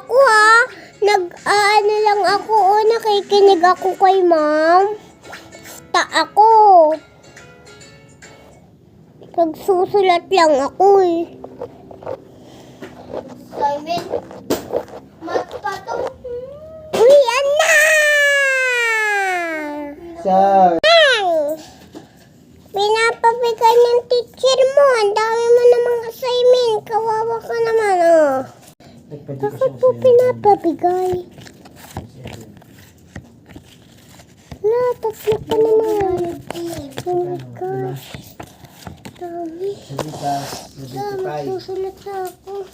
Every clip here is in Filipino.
ako ha. Nag-ano lang ako, nakikinig ako kay ma'am. Ako. Nagsusulat lang ako eh. Simon, mat pa to. Uy, Anna! Pinapabigay ng teacher mo. Ang dami mo namang assignment. Kawawa ka naman, oh. Bakit po pinapabigay? Wala, tatlo pa naman. Oh my gosh. Dami. Magsusulat na ako.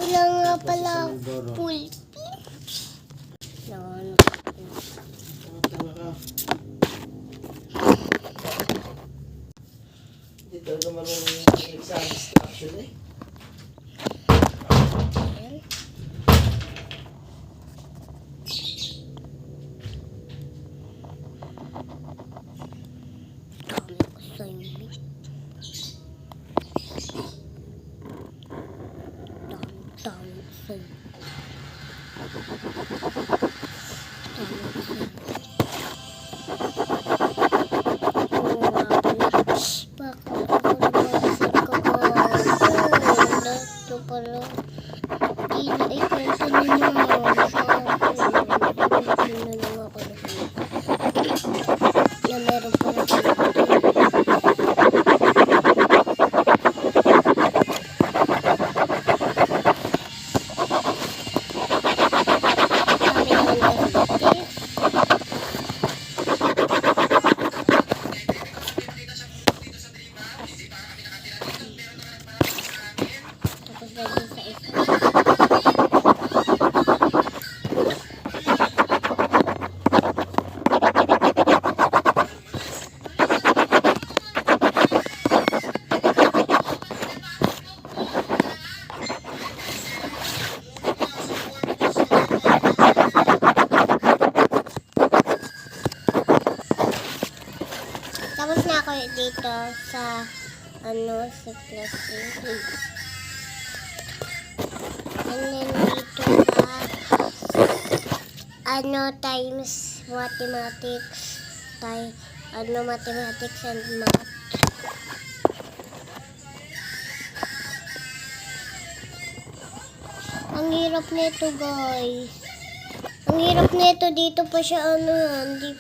Wala nga pala pulpi. Hindi talaga marunong yung exam instruction eh. Tapos na ako dito sa sa class A. And then dito times mathematics, mathematics and math. Ang hirap nito, guys. Ang hirap nito, dito pa siya hindi